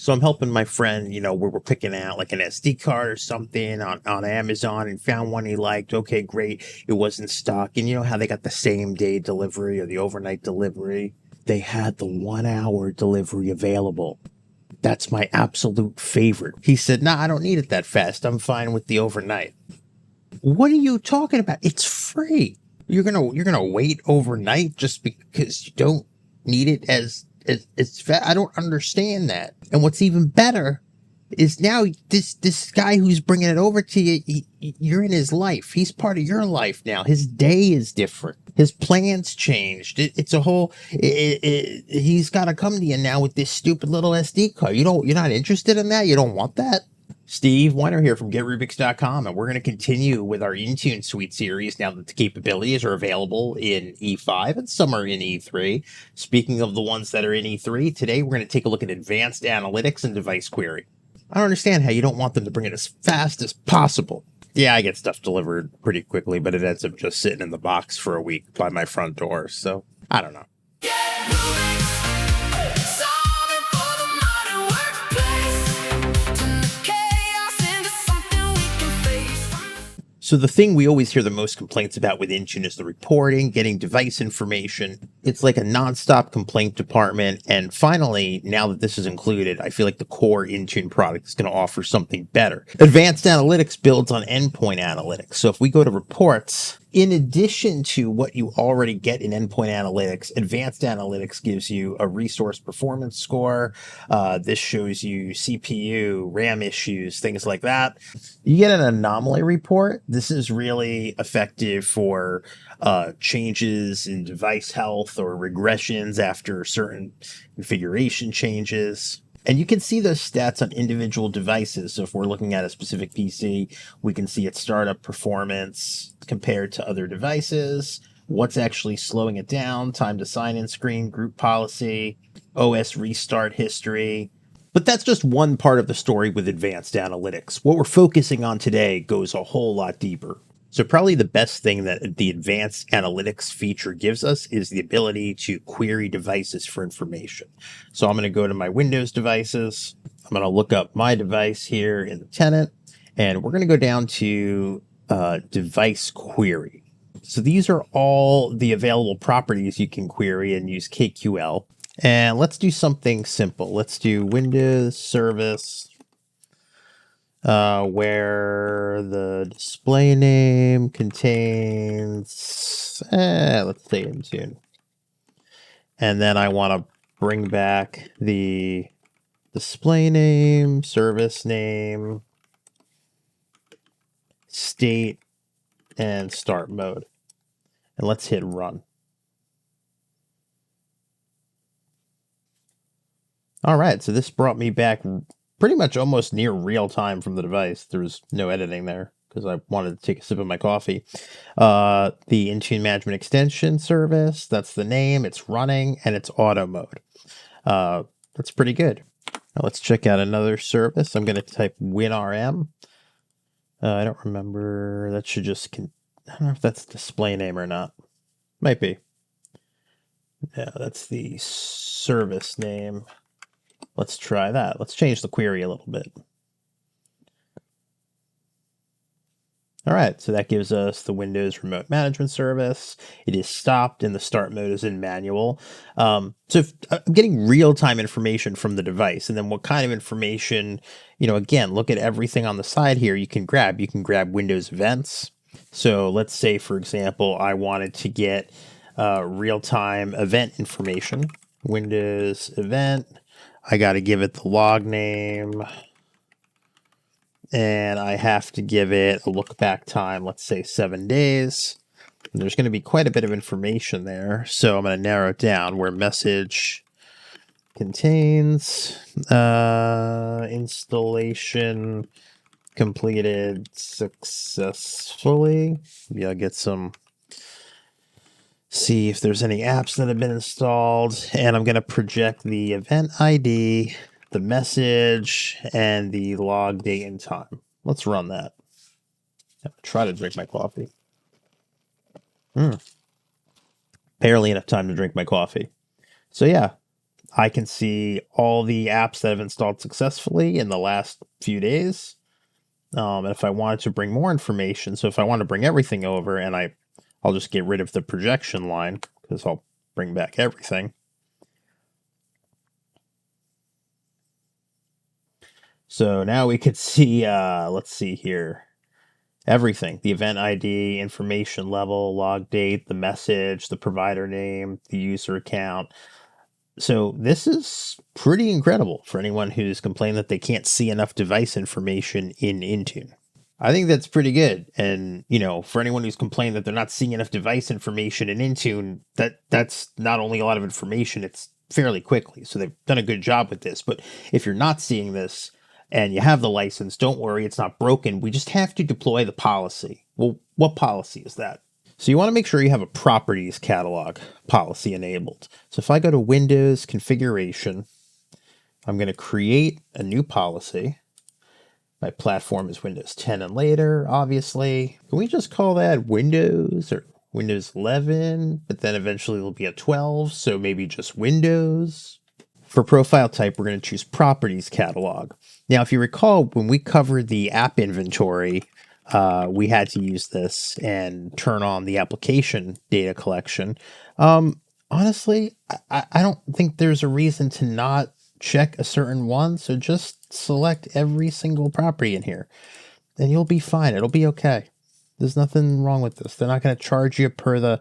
So I'm helping my friend, where we're picking out like an SD card or something on Amazon and found one he liked. Okay, great. It was in stock. And you know how they got the same day delivery or the overnight delivery? They had the 1 hour delivery available. That's my absolute favorite. He said, "Nah, I don't need it that fast. I'm fine with the overnight." What are you talking about? It's free. You're gonna wait overnight just because you don't need it as fast. I don't understand that. And what's even better is now this guy who's bringing it over to you, you're in his life. He's part of your life now. His day is different. His plans changed. It's a whole. He's got to come to you now with this stupid little SD card. You're not interested in that. You don't want that. Steve Weiner here from GetRubix.com, and we're going to continue with our Intune Suite series now that the capabilities are available in E5 and some are in E3. Speaking of the ones that are in E3, today we're going to take a look at Advanced Analytics and Device Query. I don't understand how you don't want them to bring it as fast as possible. Yeah, I get stuff delivered pretty quickly, but it ends up just sitting in the box for a week by my front door, so I don't know. So the thing we always hear the most complaints about with Intune is the reporting, getting device information. It's like a nonstop complaint department. And finally, now that this is included, I feel like the core Intune product is going to offer something better. Advanced Analytics builds on endpoint analytics. So if we go to reports, in addition to what you already get in endpoint analytics, Advanced Analytics gives you a resource performance score. This shows you CPU, RAM issues, things like that. You get an anomaly report. This is really effective for changes in device health or regressions after certain configuration changes. And you can see those stats on individual devices. So if we're looking at a specific PC, we can see its startup performance compared to other devices, what's actually slowing it down, time to sign-in screen, group policy, OS restart history. But that's just one part of the story with Advanced Analytics. What we're focusing on today goes a whole lot deeper. So probably the best thing that the Advanced Analytics feature gives us is the ability to query devices for information. So I'm going to go to my Windows devices. I'm going to look up my device here in the tenant, and we're going to go down to Device Query. So these are all the available properties you can query and use KQL. And let's do something simple. Let's do Windows service. Where the display name contains, let's say Intune. And then I want to bring back the display name, service name, state, and start mode. And let's hit run. All right, so this brought me back pretty much almost near real time from the device. There was no editing there because I wanted to take a sip of my coffee. The Intune Management Extension service, that's the name, it's running, and it's auto mode. That's pretty good. Now let's check out another service. I'm going to type WinRM. I don't remember. That should just, I don't know if that's display name or not. Might be. Yeah, that's the service name. Let's try that. Let's change the query a little bit. All right, so that gives us the Windows Remote Management Service. It is stopped and the start mode is in manual. So if, I'm getting real-time information from the device, and then what kind of information, again, look at everything on the side here you can grab. You can grab Windows events. So let's say, for example, I wanted to get real-time event information. Windows event. I got to give it the log name, and I have to give it a look back time, let's say 7 days. And there's going to be quite a bit of information there, so I'm going to narrow it down where message contains installation completed successfully. Maybe I'll get some, see if there's any apps that have been installed, and I'm going to project the event ID, the message, and the log date and time. Let's run that. Try to drink my coffee. Barely enough time to drink my coffee. So yeah, I can see all the apps that I've installed successfully in the last few days. And if I wanted to bring more information, so if I want to bring everything over, and I'll just get rid of the projection line because I'll bring back everything. So now we could see, let's see here, everything, the event ID, information level, log date, the message, the provider name, the user account. So this is pretty incredible for anyone who's complained that they can't see enough device information in Intune. I think that's pretty good. And, for anyone who's complained that they're not seeing enough device information in Intune, that's not only a lot of information, it's fairly quickly. So they've done a good job with this. But if you're not seeing this and you have the license, don't worry, it's not broken. We just have to deploy the policy. Well, what policy is that? So you want to make sure you have a properties catalog policy enabled. So if I go to Windows Configuration, I'm going to create a new policy. My platform is Windows 10 and later, obviously. Can we just call that Windows or Windows 11? But then eventually it'll be a 12, so maybe just Windows. For profile type, we're going to choose Properties Catalog. Now, if you recall, when we covered the app inventory, we had to use this and turn on the application data collection. Honestly, I don't think there's a reason to not check a certain one. So just select every single property in here and you'll be fine. It'll be okay. There's nothing wrong with this. They're not going to charge you per the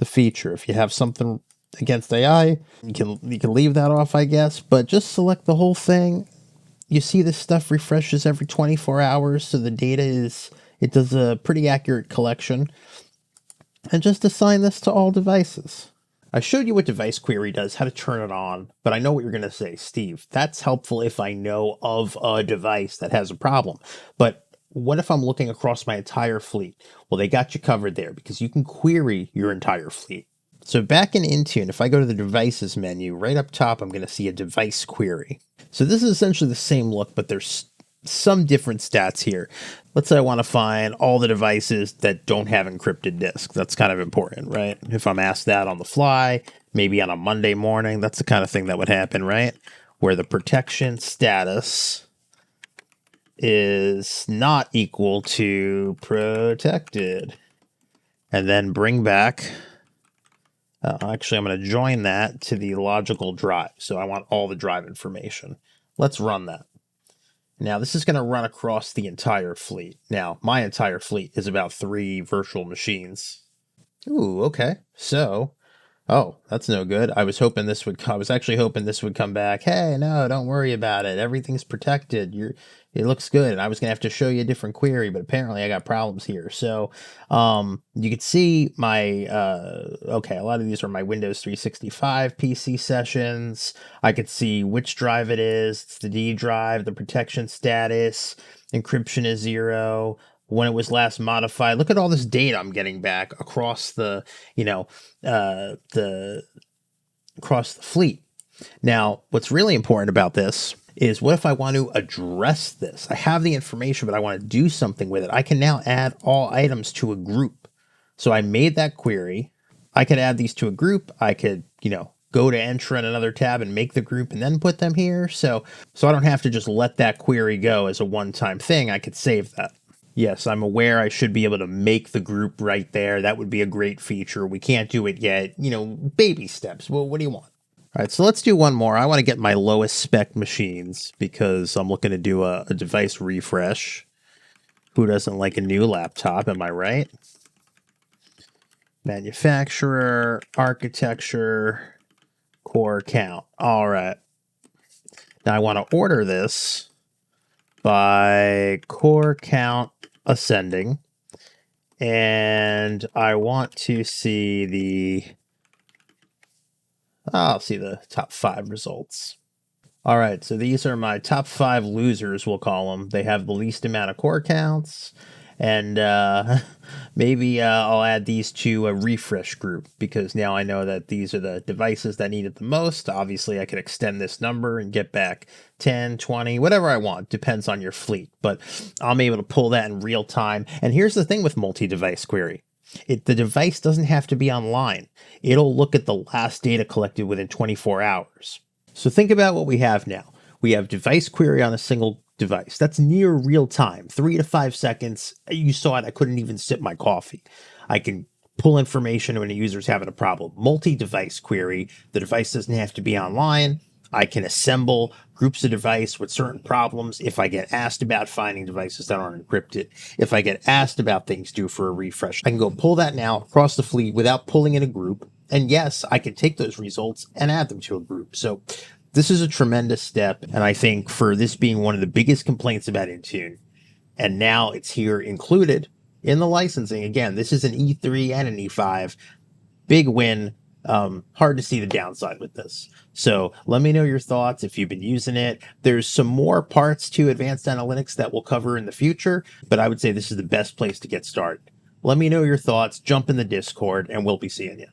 feature. If you have something against AI, you can leave that off, I guess, but just select the whole thing. You see this stuff refreshes every 24 hours. So the data it does a pretty accurate collection, and just assign this to all devices. I showed you what Device Query does, how to turn it on, but I know what you're going to say, Steve. That's helpful if I know of a device that has a problem. But what if I'm looking across my entire fleet? Well, they got you covered there because you can query your entire fleet. So back in Intune, if I go to the Devices menu, right up top, I'm going to see a Device Query. So this is essentially the same look, but there's some different stats here. Let's say I want to find all the devices that don't have encrypted disk. That's kind of important, right? If I'm asked that on the fly, maybe on a Monday morning, that's the kind of thing that would happen, right? Where the protection status is not equal to protected. And then bring back, actually, I'm going to join that to the logical drive. So I want all the drive information. Let's run that. Now, this is going to run across the entire fleet. Now, my entire fleet is about 3 virtual machines. Ooh, okay. So, that's no good. I was actually hoping this would come back. Hey, no, don't worry about it. Everything's protected. It looks good. And I was going to have to show you a different query, but apparently I got problems here. So, you could see my, a lot of these are my Windows 365 PC sessions. I could see which drive it is. It's the D drive, the protection status, encryption is 0. When it was last modified. Look at all this data I'm getting back across the across the fleet. Now, what's really important about this is what if I want to address this? I have the information, but I want to do something with it. I can now add all items to a group. So I made that query. I could add these to a group. I could, go to enter in another tab and make the group and then put them here. So I don't have to just let that query go as a one-time thing. I could save that. Yes, I'm aware I should be able to make the group right there. That would be a great feature. We can't do it yet. Baby steps. Well, what do you want? All right, so let's do one more. I want to get my lowest spec machines because I'm looking to do a device refresh. Who doesn't like a new laptop? Am I right? Manufacturer, architecture, core count. All right. Now I want to order this by core count ascending, and I want to see I'll see the top 5 results. All right, so these are my top 5 losers, we'll call them. They have the least amount of core counts, and maybe I'll add these to a refresh group because now I know that these are the devices that need it the most. Obviously, I could extend this number and get back 10, 20, whatever I want. Depends on your fleet, but I'm able to pull that in real time. And here's the thing with multi-device query. The device doesn't have to be online. It'll look at the last data collected within 24 hours. So think about what we have now. We have device query on a single device. That's near real time, 3 to 5 seconds. You saw it. I couldn't even sip my coffee. I can pull information when a user's having a problem. Multi-device query. The device doesn't have to be online. I can assemble groups of device with certain problems. If I get asked about finding devices that aren't encrypted, if I get asked about things due for a refresh, I can go pull that now across the fleet without pulling in a group. And yes, I can take those results and add them to a group. So this is a tremendous step. And I think for this being one of the biggest complaints about Intune, and now it's here included in the licensing. Again, this is an E3 and an E5. Big win. Hard to see the downside with this. So let me know your thoughts if you've been using it. There's some more parts to advanced analytics that we'll cover in the future, but I would say this is the best place to get started. Let me know your thoughts, jump in the Discord, and we'll be seeing you.